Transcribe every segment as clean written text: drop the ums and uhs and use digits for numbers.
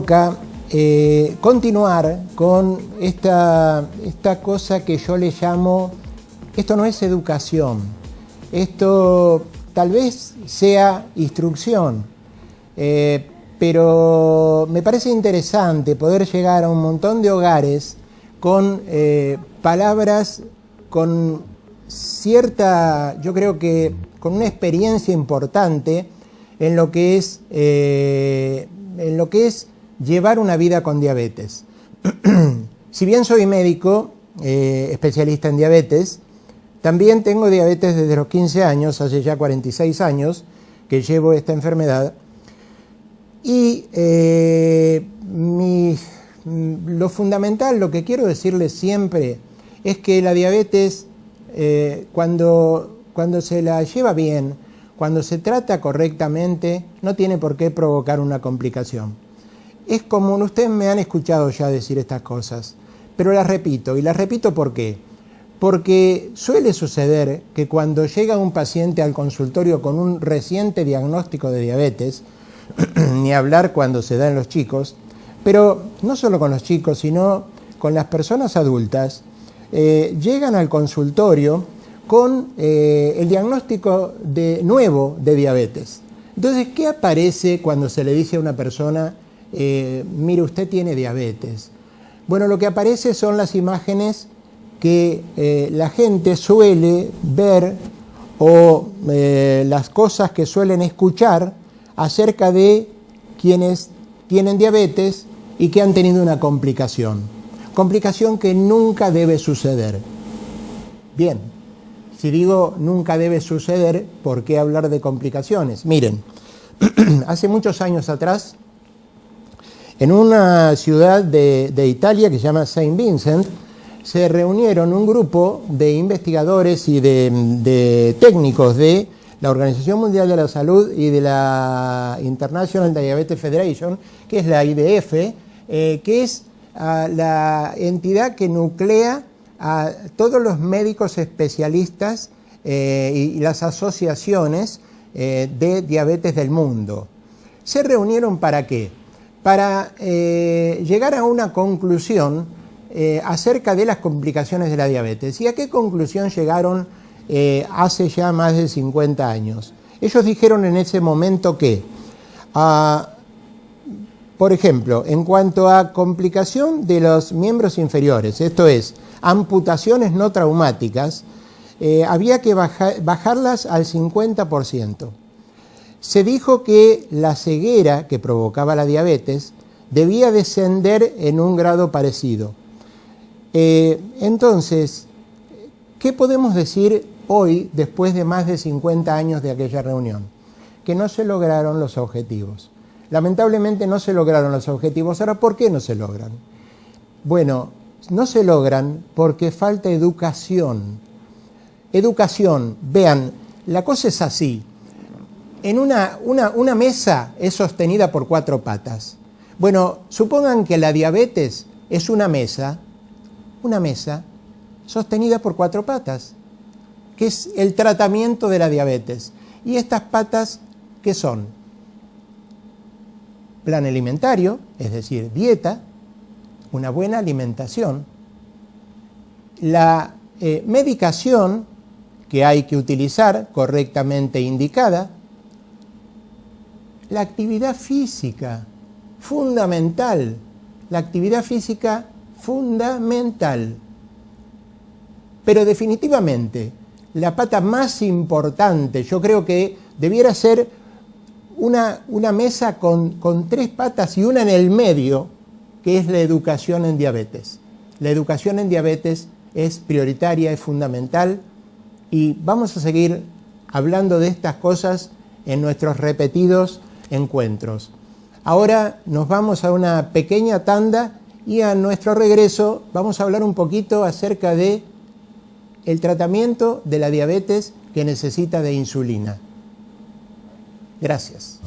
toca continuar con esta cosa que yo le llamo, esto no es educación, esto tal vez sea instrucción, pero me parece interesante poder llegar a un montón de hogares con palabras, con cierta, yo creo que con una experiencia importante en lo que es llevar una vida con diabetes. Si bien soy médico, especialista en diabetes, también tengo diabetes desde los 15 años, hace ya 46 años que llevo esta enfermedad. Y lo fundamental, lo que quiero decirles siempre, es que la diabetes, cuando se la lleva bien, cuando se trata correctamente, no tiene por qué provocar una complicación. Es común, ustedes me han escuchado ya decir estas cosas, pero las repito. ¿Y las repito por qué? Porque suele suceder que cuando llega un paciente al consultorio con un reciente diagnóstico de diabetes, ni hablar cuando se da en los chicos, pero no solo con los chicos, sino con las personas adultas, llegan al consultorio con el diagnóstico nuevo de diabetes. Entonces, ¿qué aparece cuando se le dice a una persona, mire, usted tiene diabetes? Bueno, lo que aparece son las imágenes que la gente suele ver o las cosas que suelen escuchar acerca de quienes tienen diabetes y que han tenido una complicación. Complicación que nunca debe suceder. Bien, si digo nunca debe suceder, ¿por qué hablar de complicaciones? Miren, hace muchos años atrás, en una ciudad de Italia que se llama Saint Vincent, se reunieron un grupo de investigadores y de técnicos de la Organización Mundial de la Salud y de la International Diabetes Federation, que es la IDF, que es la entidad que nuclea a todos los médicos especialistas y las asociaciones de diabetes del mundo. ¿Se reunieron para qué? Para llegar a una conclusión acerca de las complicaciones de la diabetes. ¿Y a qué conclusión llegaron hace ya más de 50 años? Ellos dijeron en ese momento que, por ejemplo, en cuanto a complicación de los miembros inferiores, esto es, amputaciones no traumáticas, había que bajarlas al 50%. Se dijo que la ceguera que provocaba la diabetes debía descender en un grado parecido. Entonces, ¿qué podemos decir hoy, después de más de 50 años de aquella reunión? Que no se lograron los objetivos. Lamentablemente no se lograron los objetivos. Ahora, ¿por qué no se logran? Bueno, no se logran porque falta educación. Educación, vean, la cosa es así. En una mesa es sostenida por 4 patas. Bueno, supongan que la diabetes es una mesa sostenida por 4 patas, que es el tratamiento de la diabetes. ¿Y estas patas qué son? Plan alimentario, es decir, dieta, una buena alimentación, la medicación que hay que utilizar correctamente indicada, la actividad física, fundamental, la actividad física fundamental. Pero definitivamente, la pata más importante, yo creo que debiera ser una mesa con 3 patas y una en el medio, que es la educación en diabetes. La educación en diabetes es prioritaria, es fundamental, y vamos a seguir hablando de estas cosas en nuestros repetidos encuentros. Ahora nos vamos a una pequeña tanda y a nuestro regreso vamos a hablar un poquito acerca de el tratamiento de la diabetes que necesita de insulina. Gracias.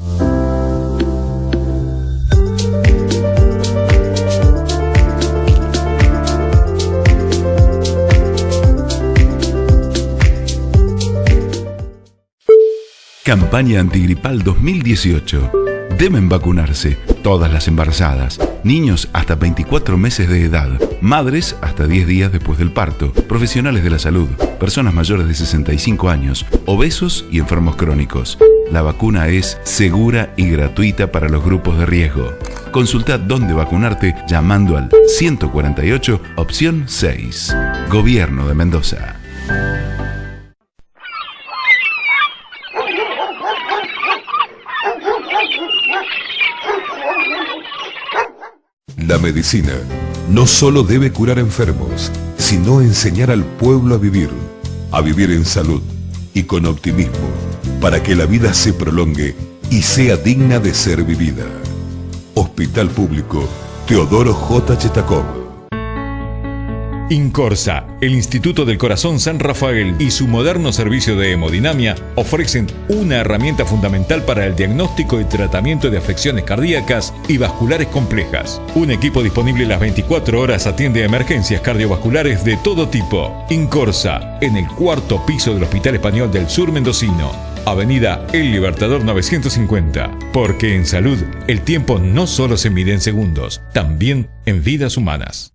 Campaña antigripal 2018. Deben vacunarse todas las embarazadas, niños hasta 24 meses de edad, madres hasta 10 días después del parto, profesionales de la salud, personas mayores de 65 años, obesos y enfermos crónicos. La vacuna es segura y gratuita para los grupos de riesgo. Consulta dónde vacunarte llamando al 148 opción 6. Gobierno de Mendoza. La medicina no solo debe curar enfermos, sino enseñar al pueblo a vivir en salud y con optimismo, para que la vida se prolongue y sea digna de ser vivida. Hospital Público Teodoro J. Chetacov. Incorsa, el Instituto del Corazón San Rafael y su moderno servicio de hemodinamia ofrecen una herramienta fundamental para el diagnóstico y tratamiento de afecciones cardíacas y vasculares complejas. Un equipo disponible las 24 horas atiende a emergencias cardiovasculares de todo tipo. Incorsa, en el 4º piso del Hospital Español del Sur Mendocino. Avenida El Libertador 950. Porque en salud, el tiempo no solo se mide en segundos, también en vidas humanas.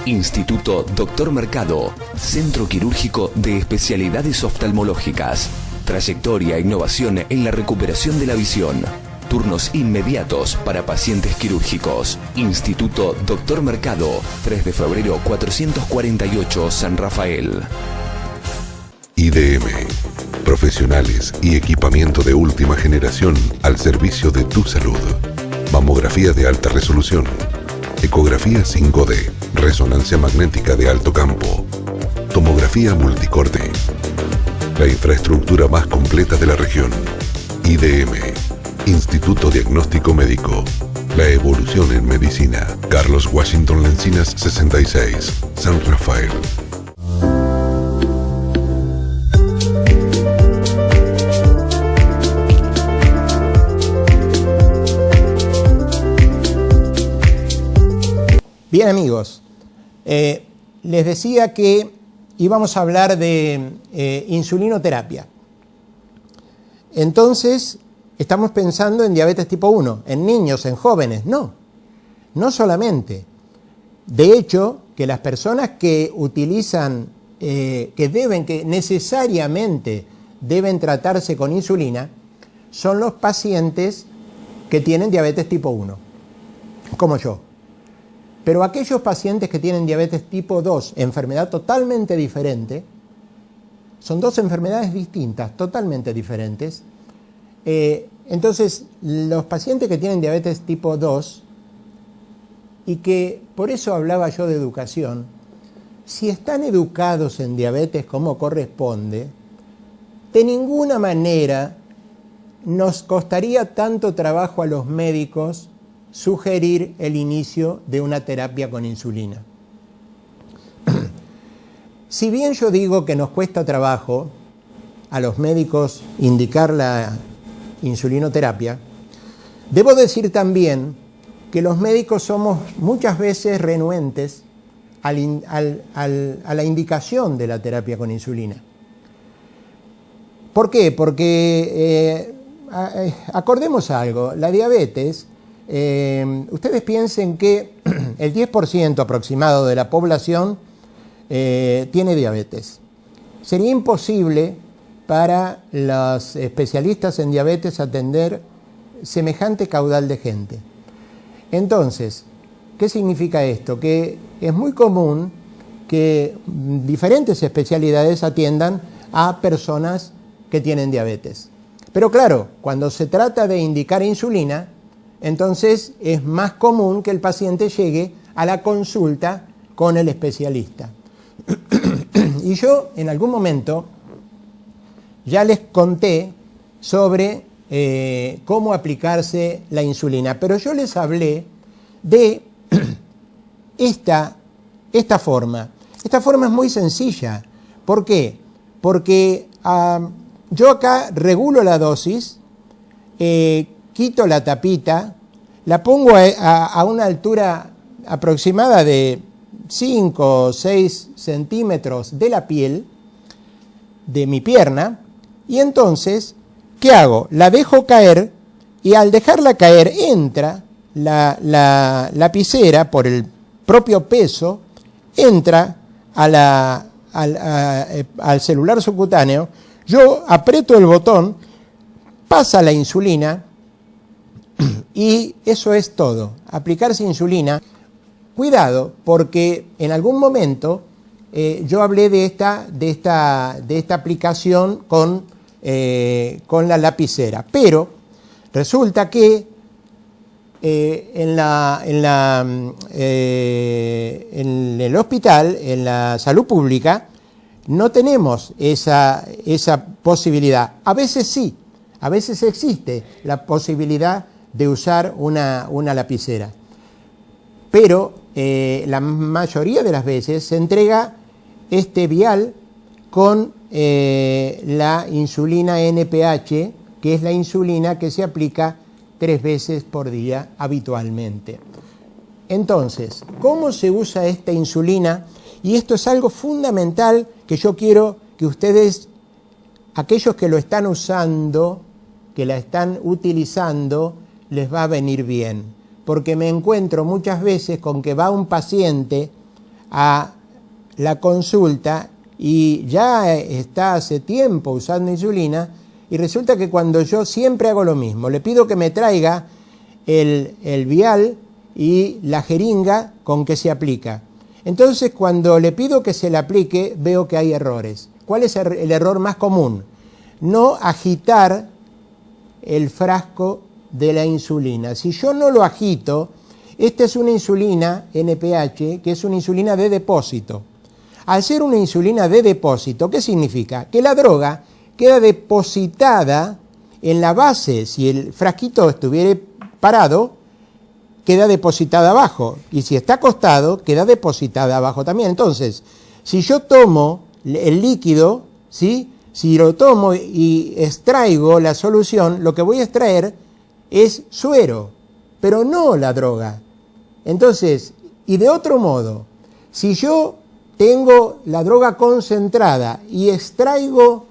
Instituto Dr. Mercado, Centro Quirúrgico de Especialidades Oftalmológicas. Trayectoria e innovación en la recuperación de la visión. Turnos inmediatos para pacientes quirúrgicos. Instituto Dr. Mercado, 3 de febrero 448, San Rafael. IDM. Profesionales y equipamiento de última generación al servicio de tu salud. Mamografía de alta resolución. Ecografía 5D, resonancia magnética de alto campo, tomografía multicorte. La infraestructura más completa de la región. IDM, Instituto Diagnóstico Médico. La evolución en medicina. Carlos Washington Lencinas 66, San Rafael. Bien, amigos, les decía que íbamos a hablar de insulinoterapia. Entonces, estamos pensando en diabetes tipo 1, en niños, en jóvenes. No solamente. De hecho, que las personas que utilizan, que necesariamente deben tratarse con insulina, son los pacientes que tienen diabetes tipo 1, como yo. Pero aquellos pacientes que tienen diabetes tipo 2, enfermedad totalmente diferente, son dos enfermedades distintas, totalmente diferentes. Entonces, los pacientes que tienen diabetes tipo 2, y que por eso hablaba yo de educación, si están educados en diabetes como corresponde, de ninguna manera nos costaría tanto trabajo a los médicos sugerir el inicio de una terapia con insulina. Si bien yo digo que nos cuesta trabajo a los médicos indicar la insulinoterapia, debo decir también que los médicos somos muchas veces renuentes a la indicación de la terapia con insulina. ¿Por qué? Porque acordemos algo, la diabetes, ustedes piensen que el 10% aproximado de la población tiene diabetes. Sería imposible para los especialistas en diabetes atender semejante caudal de gente. Entonces, ¿qué significa esto? Que es muy común que diferentes especialidades atiendan a personas que tienen diabetes. Pero claro, cuando se trata de indicar insulina, entonces es más común que el paciente llegue a la consulta con el especialista. Y yo en algún momento ya les conté sobre cómo aplicarse la insulina, pero yo les hablé de esta forma. Esta forma es muy sencilla. ¿Por qué? Porque yo acá regulo la dosis, quito la tapita, la pongo a una altura aproximada de 5 o 6 centímetros de la piel de mi pierna, y entonces, ¿qué hago? La dejo caer y al dejarla caer entra la lapicera por el propio peso, entra al celular subcutáneo, yo aprieto el botón, pasa la insulina y eso es todo. Aplicarse insulina. Cuidado, porque en algún momento yo hablé de esta aplicación con la lapicera, pero resulta que en el hospital, en la salud pública, no tenemos esa posibilidad. A veces sí, a veces existe la posibilidad de usar una lapicera, pero la mayoría de las veces se entrega este vial con la insulina NPH, que es la insulina que se aplica 3 veces por día habitualmente. Entonces, ¿cómo se usa esta insulina? Y esto es algo fundamental que yo quiero que ustedes, aquellos que lo están usando, que la están utilizando, les va a venir bien. Porque me encuentro muchas veces con que va un paciente a la consulta y ya está hace tiempo usando insulina, y resulta que cuando yo siempre hago lo mismo, le pido que me traiga el vial y la jeringa con que se aplica. Entonces, cuando le pido que se le aplique, veo que hay errores. ¿Cuál es el error más común? No agitar el frasco de la insulina. Si yo no lo agito, esta es una insulina NPH, que es una insulina de depósito. Al ser una insulina de depósito, ¿qué significa? Que la droga queda depositada en la base. Si el frasquito estuviera parado, queda depositada abajo, y si está acostado, queda depositada abajo también. Entonces, si yo tomo el líquido, ¿sí? Si lo tomo y extraigo la solución, lo que voy a extraer es suero, pero no la droga. Entonces, y de otro modo, si yo tengo la droga concentrada y extraigo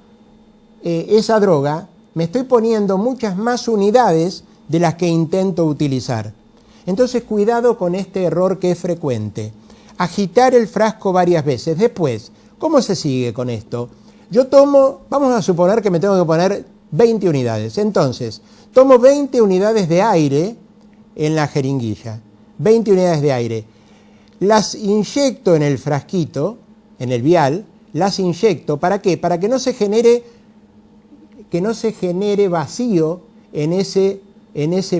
esa droga, me estoy poniendo muchas más unidades de las que intento utilizar. Entonces, cuidado con este error que es frecuente. Agitar el frasco varias veces. Después, ¿cómo se sigue con esto? Yo tomo, vamos a suponer que me tengo que poner 20 unidades. Entonces, tomo 20 unidades de aire en la jeringuilla. 20 unidades de aire. Las inyecto en el frasquito, en el vial, las inyecto. ¿Para qué? Para que no se genere vacío en ese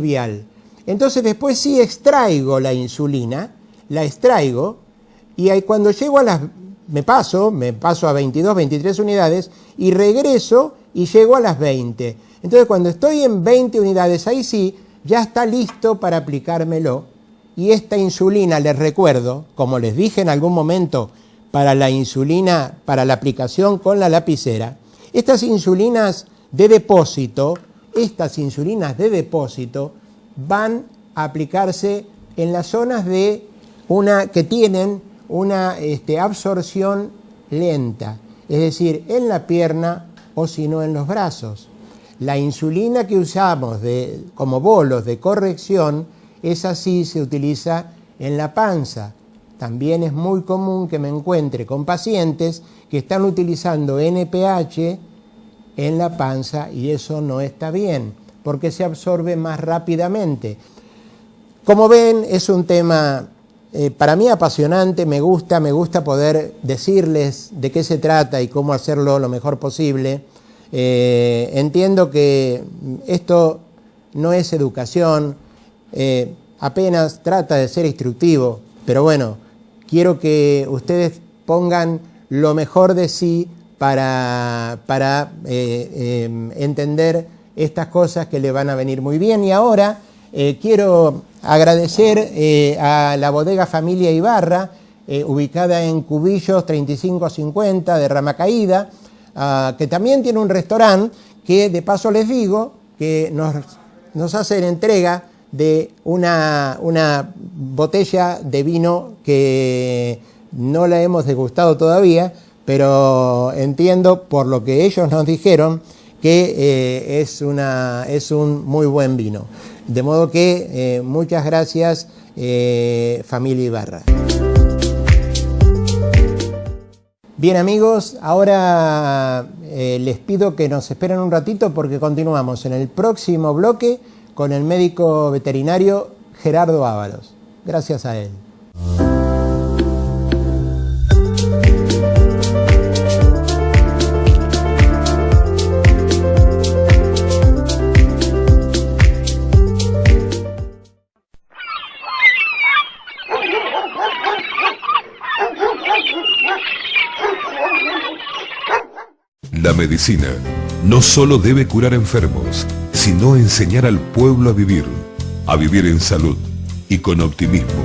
vial. Entonces después sí extraigo la insulina, la extraigo, y ahí cuando llego a me paso a 22, 23 unidades y regreso y llego a las 20. Entonces cuando estoy en 20 unidades, ahí sí, ya está listo para aplicármelo. Y esta insulina, les recuerdo, como les dije en algún momento, para la insulina, para la aplicación con la lapicera, estas insulinas de depósito van a aplicarse en las zonas que tienen una absorción lenta, es decir, en la pierna o si no en los brazos. La insulina que usamos como bolos de corrección, esa sí se utiliza en la panza. También es muy común que me encuentre con pacientes que están utilizando NPH en la panza y eso no está bien, porque se absorbe más rápidamente. Como ven, es un tema para mí apasionante, me gusta poder decirles de qué se trata y cómo hacerlo lo mejor posible. Entiendo que esto no es educación, apenas trata de ser instructivo, pero bueno, quiero que ustedes pongan lo mejor de sí para entender estas cosas que le van a venir muy bien. Y ahora quiero agradecer a la bodega Familia Ibarra, ubicada en Cubillos 3550 de Ramacaída, que también tiene un restaurante que de paso les digo que nos hacen entrega de una botella de vino que no la hemos degustado todavía, pero entiendo por lo que ellos nos dijeron que es un muy buen vino. De modo que muchas gracias, familia Ibarra. Bien amigos, ahora les pido que nos esperen un ratito porque continuamos en el próximo bloque con el médico veterinario Gerardo Ávalos. Gracias a él. La medicina no solo debe curar enfermos, sino enseñar al pueblo a vivir en salud y con optimismo,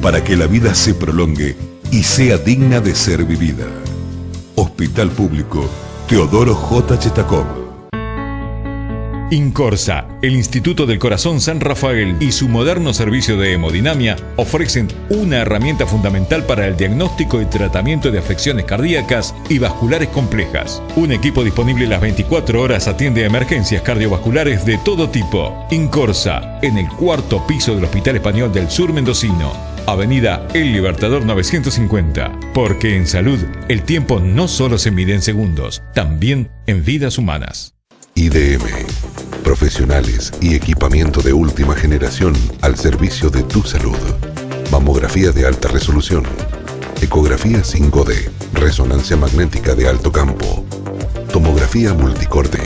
para que la vida se prolongue y sea digna de ser vivida. Hospital Público Teodoro J. Chetacov. Incorsa, el Instituto del Corazón San Rafael y su moderno servicio de hemodinamia ofrecen una herramienta fundamental para el diagnóstico y tratamiento de afecciones cardíacas y vasculares complejas. Un equipo disponible las 24 horas atiende a emergencias cardiovasculares de todo tipo. Incorsa, en el 4º piso del Hospital Español del Sur Mendocino, Avenida El Libertador 950. Porque en salud, el tiempo no solo se mide en segundos, también en vidas humanas. IDM, profesionales y equipamiento de última generación al servicio de tu salud. Mamografía de alta resolución, ecografía 5D, resonancia magnética de alto campo, tomografía multicorte.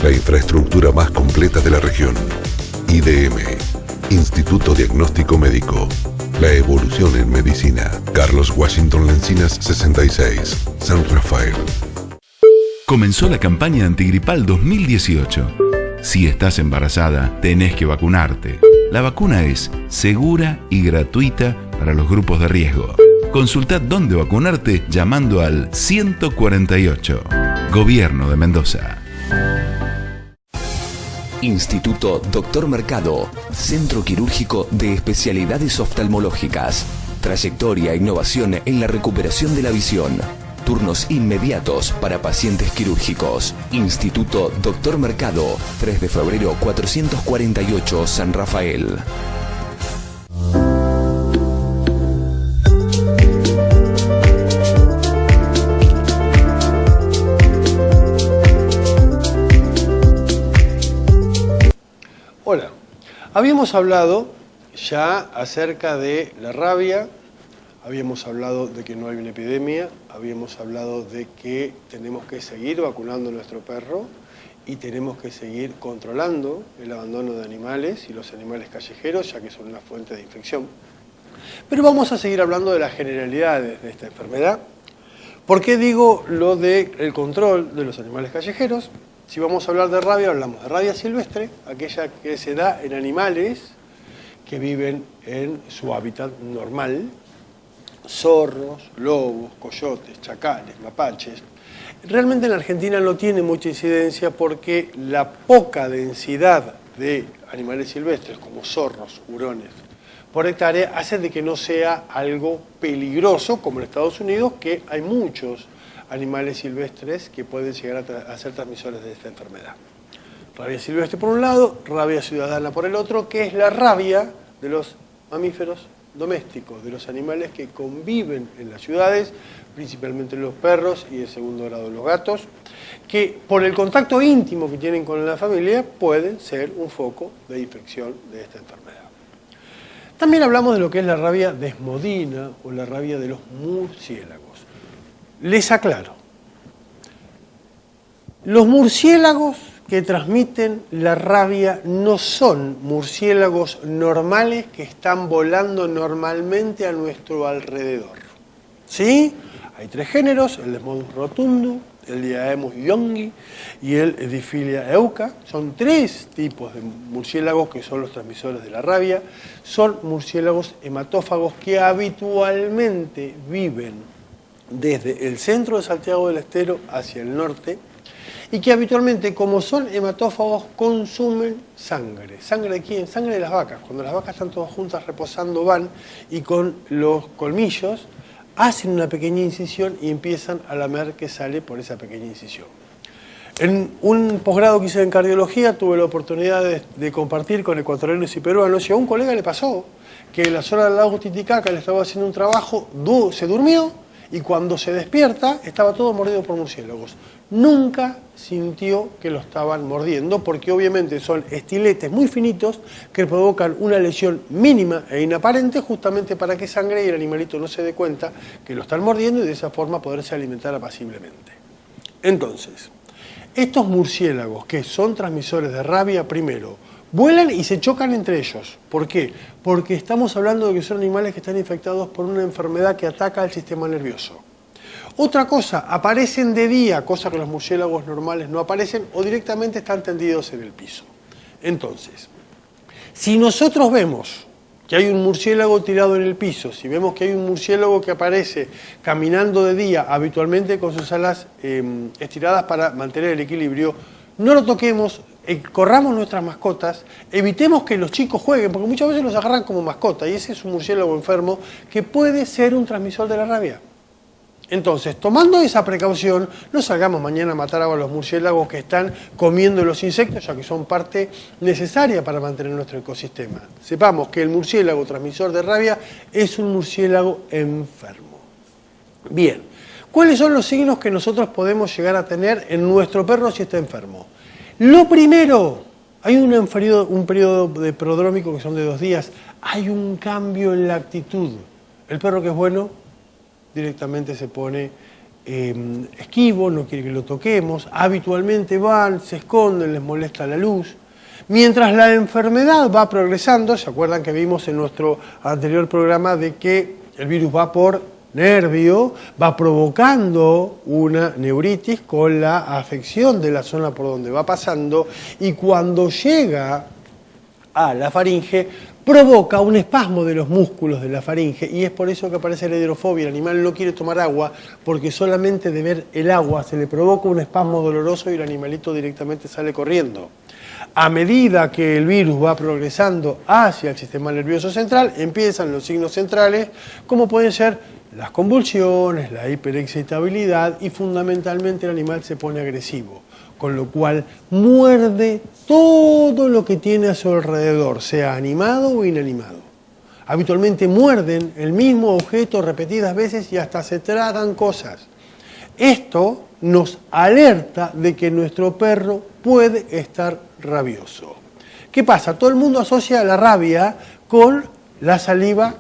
La infraestructura más completa de la región. IDM, Instituto Diagnóstico Médico. La evolución en medicina. Carlos Washington Lencinas 66, San Rafael. Comenzó la campaña antigripal 2018. Si estás embarazada, tenés que vacunarte. La vacuna es segura y gratuita para los grupos de riesgo. Consultá dónde vacunarte llamando al 148. Gobierno de Mendoza. Instituto Dr. Mercado, Centro Quirúrgico de Especialidades Oftalmológicas. Trayectoria e innovación en la recuperación de la visión. Turnos inmediatos para pacientes quirúrgicos. Instituto Dr. Mercado, 3 de febrero 448, San Rafael. Hola, habíamos hablado ya acerca de la rabia. Habíamos hablado de que no hay una epidemia, habíamos hablado de que tenemos que seguir vacunando a nuestro perro y tenemos que seguir controlando el abandono de animales y los animales callejeros, ya que son una fuente de infección. Pero vamos a seguir hablando de las generalidades de esta enfermedad. ¿Por qué digo lo del control de los animales callejeros? Si vamos a hablar de rabia, hablamos de rabia silvestre, aquella que se da en animales que viven en su hábitat normal, zorros, lobos, coyotes, chacales, mapaches. Realmente en la Argentina no tiene mucha incidencia porque la poca densidad de animales silvestres como zorros, hurones por hectárea hace de que no sea algo peligroso como en Estados Unidos, que hay muchos animales silvestres que pueden llegar a ser transmisores de esta enfermedad. Rabia silvestre por un lado, rabia ciudadana por el otro, que es la rabia de los mamíferos domésticos, de los animales que conviven en las ciudades, principalmente los perros y en segundo grado los gatos, que por el contacto íntimo que tienen con la familia pueden ser un foco de infección de esta enfermedad. También hablamos de lo que es la rabia desmodina o la rabia de los murciélagos. Les aclaro, los murciélagos que transmiten la rabia no son murciélagos normales que están volando normalmente a nuestro alrededor. ¿Sí? Hay 3 géneros, el Desmodus rotundus, el Diademus youngi y el Diphila euca. Son 3 tipos de murciélagos que son los transmisores de la rabia. Son murciélagos hematófagos que habitualmente viven desde el centro de Santiago del Estero hacia el norte, y que habitualmente, como son hematófagos, consumen sangre. ¿Sangre de quién? Sangre de las vacas. Cuando las vacas están todas juntas reposando, van y con los colmillos hacen una pequeña incisión y empiezan a lamer que sale por esa pequeña incisión. En un posgrado que hice en cardiología tuve la oportunidad de compartir con ecuatorianos y peruanos, y a un colega le pasó que en la zona del lago Titicaca le estaba haciendo un trabajo, se durmió y cuando se despierta estaba todo mordido por murciélagos. Nunca sintió que lo estaban mordiendo porque obviamente son estiletes muy finitos que provocan una lesión mínima e inaparente justamente para que sangre y el animalito no se dé cuenta que lo están mordiendo y de esa forma poderse alimentar apaciblemente. Entonces, estos murciélagos que son transmisores de rabia, primero, vuelan y se chocan entre ellos. ¿Por qué? Porque estamos hablando de que son animales que están infectados por una enfermedad que ataca al sistema nervioso. Otra cosa, aparecen de día, cosa que los murciélagos normales no aparecen, o directamente están tendidos en el piso. Entonces, si nosotros vemos que hay un murciélago tirado en el piso, si vemos que hay un murciélago que aparece caminando de día, habitualmente con sus alas estiradas para mantener el equilibrio, no lo toquemos, corramos nuestras mascotas, evitemos que los chicos jueguen, porque muchas veces los agarran como mascota, y ese es un murciélago enfermo que puede ser un transmisor de la rabia. Entonces, tomando esa precaución, no salgamos mañana a matar a los murciélagos que están comiendo los insectos, ya que son parte necesaria para mantener nuestro ecosistema. Sepamos que el murciélago transmisor de rabia es un murciélago enfermo. Bien, ¿cuáles son los signos que nosotros podemos llegar a tener en nuestro perro si está enfermo? Lo primero, hay un periodo de prodrómico que son de 2 días, hay un cambio en la actitud. El perro que es bueno directamente se pone esquivo, no quiere que lo toquemos, habitualmente van, se esconden, les molesta la luz. Mientras la enfermedad va progresando, ¿se acuerdan que vimos en nuestro anterior programa de que el virus va por nervio, va provocando una neuritis con la afección de la zona por donde va pasando y cuando llega a la faringe provoca un espasmo de los músculos de la faringe y es por eso que aparece la hidrofobia. El animal no quiere tomar agua porque solamente de ver el agua se le provoca un espasmo doloroso y el animalito directamente sale corriendo. A medida que el virus va progresando hacia el sistema nervioso central, empiezan los signos centrales, como pueden ser las convulsiones, la hiperexcitabilidad y fundamentalmente el animal se pone agresivo, con lo cual muerde todo lo que tiene a su alrededor, sea animado o inanimado. Habitualmente muerden el mismo objeto repetidas veces y hasta se tragan cosas. Esto nos alerta de que nuestro perro puede estar rabioso. ¿Qué pasa? Todo el mundo asocia la rabia con la saliva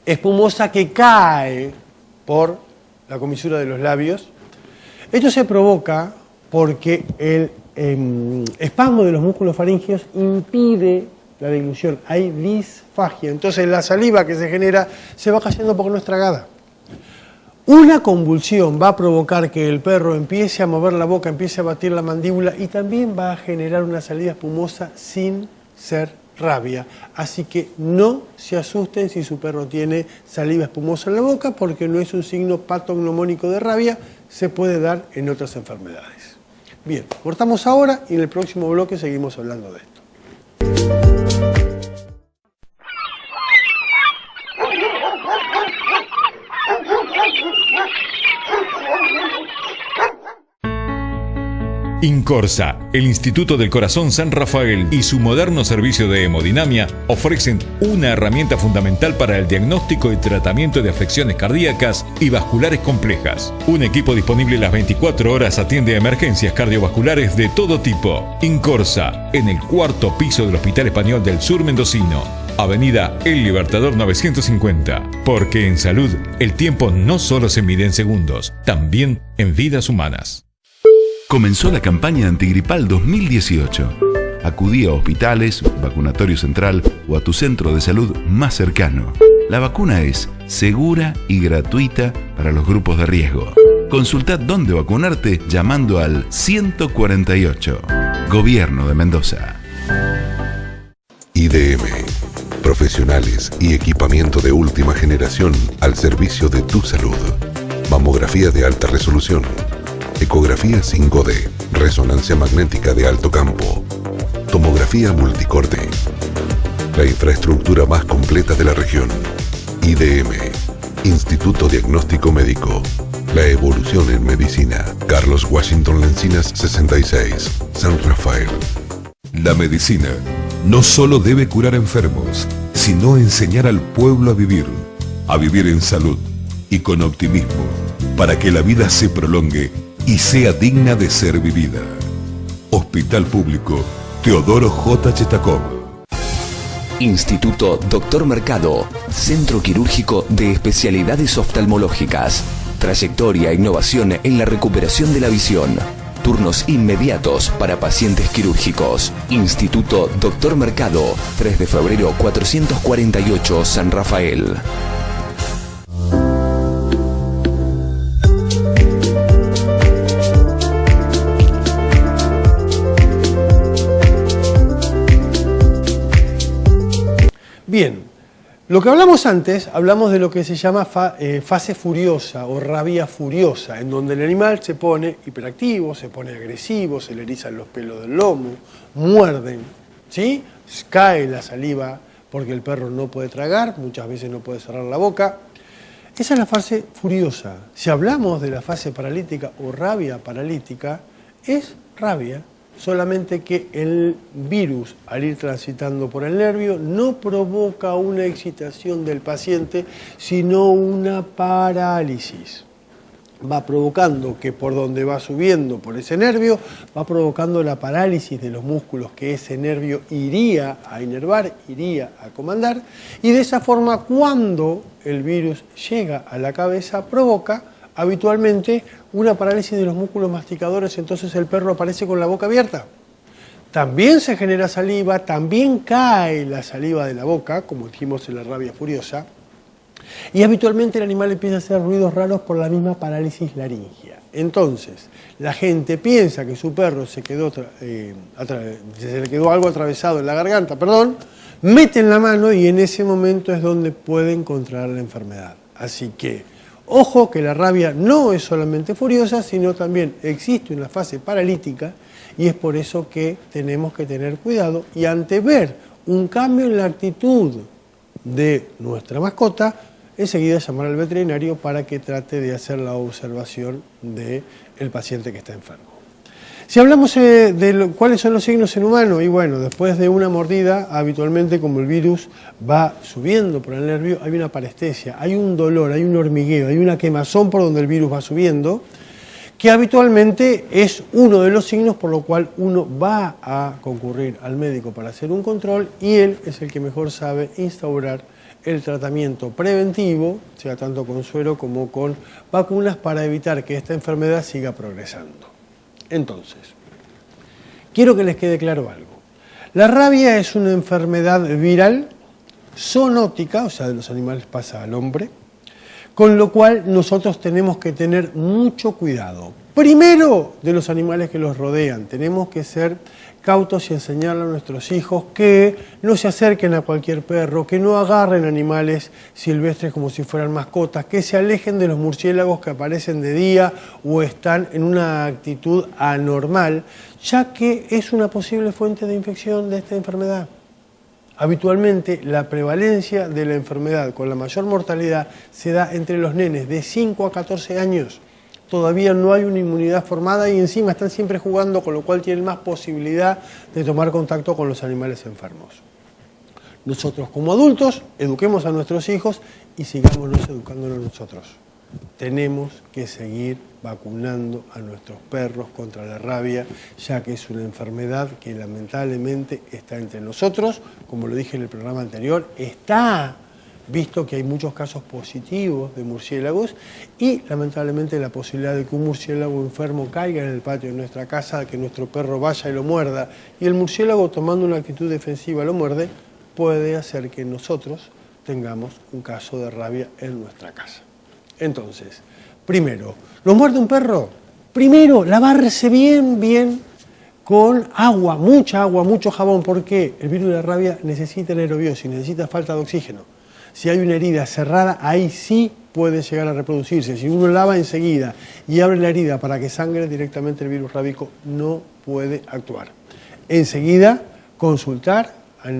espumosa que cae por la comisura de los labios. Esto se provoca porque el espasmo de los músculos faríngeos impide la dilución, hay disfagia, entonces la saliva que se genera se va cayendo porque no es tragada. Una convulsión va a provocar que el perro empiece a mover la boca, empiece a batir la mandíbula y también va a generar una salida espumosa sin ser rabia. Así que no se asusten si su perro tiene saliva espumosa en la boca porque no es un signo patognomónico de rabia, se puede dar en otras enfermedades. Bien, cortamos ahora y en el próximo bloque seguimos hablando de esto. Incorsa, el Instituto del Corazón San Rafael y su moderno servicio de hemodinamia ofrecen una herramienta fundamental para el diagnóstico y tratamiento de afecciones cardíacas y vasculares complejas. Un equipo disponible las 24 horas atiende a emergencias cardiovasculares de todo tipo. Incorsa, en el 4º piso del Hospital Español del Sur Mendocino, Avenida El Libertador 950. Porque en salud, el tiempo no solo se mide en segundos, también en vidas humanas. Comenzó la campaña antigripal 2018. Acudí a hospitales, vacunatorio central o a tu centro de salud más cercano. La vacuna es segura y gratuita para los grupos de riesgo. Consultá dónde vacunarte llamando al 148. Gobierno de Mendoza. IDM. Profesionales y equipamiento de última generación al servicio de tu salud. Mamografía de alta resolución. Ecografía 5D, resonancia magnética de alto campo, tomografía multicorte. La infraestructura más completa de la región. IDM, Instituto Diagnóstico Médico. La evolución en medicina. Carlos Washington Lencinas 66, San Rafael. La medicina no solo debe curar enfermos, sino enseñar al pueblo a vivir en salud y con optimismo, para que la vida se prolongue y sea digna de ser vivida. Hospital Público Teodoro J. Chetacov. Instituto Dr. Mercado, Centro Quirúrgico de Especialidades Oftalmológicas. Trayectoria e innovación en la recuperación de la visión. Turnos inmediatos para pacientes quirúrgicos. Instituto Dr. Mercado, 3 de febrero 448, San Rafael. Bien, lo que hablamos antes, hablamos de lo que se llama fase furiosa o rabia furiosa, en donde el animal se pone hiperactivo, se pone agresivo, se le erizan los pelos del lomo, muerden, ¿sí? Cae la saliva porque el perro no puede tragar, muchas veces no puede cerrar la boca. Esa es la fase furiosa. Si hablamos de la fase paralítica o rabia paralítica, es rabia. Solamente que el virus, al ir transitando por el nervio, no provoca una excitación del paciente, sino una parálisis. Va provocando que por donde va subiendo por ese nervio, va provocando la parálisis de los músculos que ese nervio iría a inervar, iría a comandar, y de esa forma, cuando el virus llega a la cabeza, provoca habitualmente una parálisis de los músculos masticadores, entonces el perro aparece con la boca abierta. También se genera saliva, también cae la saliva de la boca, como dijimos en la rabia furiosa, y habitualmente el animal empieza a hacer ruidos raros por la misma parálisis laringea. Entonces, la gente piensa que su perro se le quedó algo atravesado en la garganta, meten la mano y en ese momento es donde pueden contraer la enfermedad. Así que ojo que la rabia no es solamente furiosa, sino también existe una fase paralítica y es por eso que tenemos que tener cuidado y ante ver un cambio en la actitud de nuestra mascota, enseguida llamar al veterinario para que trate de hacer la observación del paciente que está enfermo. Si hablamos de cuáles son los signos en humano, y bueno, después de una mordida, habitualmente como el virus va subiendo por el nervio, hay una parestesia, hay un dolor, hay un hormigueo, hay una quemazón por donde el virus va subiendo, que habitualmente es uno de los signos por lo cual uno va a concurrir al médico para hacer un control y él es el que mejor sabe instaurar el tratamiento preventivo, sea tanto con suero como con vacunas, para evitar que esta enfermedad siga progresando. Entonces, quiero que les quede claro algo. La rabia es una enfermedad viral, zoonótica, o sea, de los animales pasa al hombre, con lo cual nosotros tenemos que tener mucho cuidado. Primero, de los animales que los rodean. Tenemos que ser cautos y enseñarle a nuestros hijos que no se acerquen a cualquier perro, que no agarren animales silvestres como si fueran mascotas, que se alejen de los murciélagos que aparecen de día o están en una actitud anormal, ya que es una posible fuente de infección de esta enfermedad. Habitualmente la prevalencia de la enfermedad con la mayor mortalidad se da entre los nenes de 5 a 14 años. Todavía no hay una inmunidad formada y encima están siempre jugando, con lo cual tienen más posibilidad de tomar contacto con los animales enfermos. Nosotros como adultos eduquemos a nuestros hijos y sigámonos educándonos nosotros. Tenemos que seguir vacunando a nuestros perros contra la rabia, ya que es una enfermedad que lamentablemente está entre nosotros, como lo dije en el programa anterior, está visto que hay muchos casos positivos de murciélagos y lamentablemente la posibilidad de que un murciélago enfermo caiga en el patio de nuestra casa, que nuestro perro vaya y lo muerda, y el murciélago tomando una actitud defensiva lo muerde, puede hacer que nosotros tengamos un caso de rabia en nuestra casa. Entonces, primero, ¿lo muerde un perro? Primero, lavarse bien con agua, mucho jabón. ¿Por qué? El virus de la rabia necesita aerobiosis, necesita falta de oxígeno. Si hay una herida cerrada, ahí sí puede llegar a reproducirse. Si uno lava enseguida y abre la herida para que sangre directamente el virus rábico, no puede actuar. Enseguida, consultar a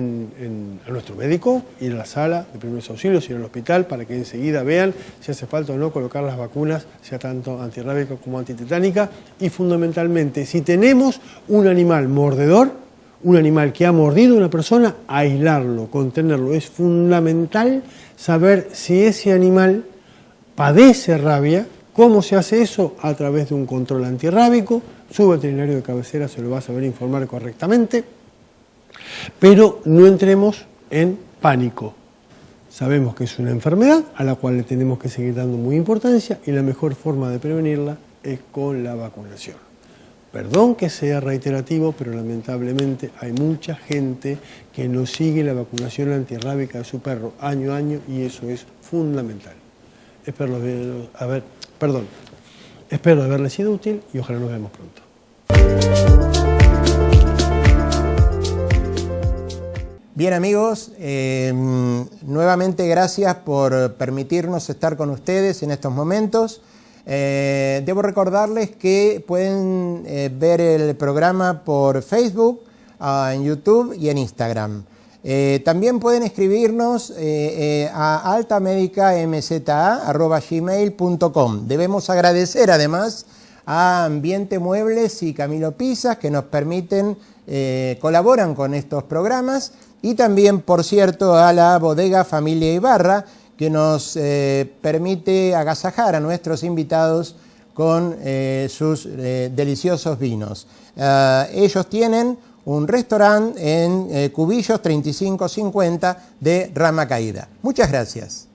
nuestro médico, ir a la sala de primeros auxilios, ir al hospital para que enseguida vean si hace falta o no colocar las vacunas, sea tanto antirrábica como antitetánica. Y fundamentalmente, si tenemos un animal mordedor, un animal que ha mordido a una persona, aislarlo, contenerlo. Es fundamental saber si ese animal padece rabia. ¿Cómo se hace eso? A través de un control antirrábico. Su veterinario de cabecera se lo va a saber informar correctamente. Pero no entremos en pánico. Sabemos que es una enfermedad a la cual le tenemos que seguir dando muy importancia y la mejor forma de prevenirla es con la vacunación. Perdón que sea reiterativo, pero lamentablemente hay mucha gente que no sigue la vacunación antirrábica de su perro año a año y eso es fundamental. Espero haberles sido útil y ojalá nos vemos pronto. Bien amigos, nuevamente gracias por permitirnos estar con ustedes en estos momentos. Debo recordarles que pueden ver el programa por Facebook, en YouTube y en Instagram. También pueden escribirnos a altamedicamza@gmail.com. Debemos agradecer además a Ambiente Muebles y Camilo Pizzas que nos permiten, colaboran con estos programas, y también, por cierto, a la Bodega Familia Ibarra, que nos permite agasajar a nuestros invitados con sus deliciosos vinos. Ellos tienen un restaurante en Cubillos 3550 de Rama Caída. Muchas gracias.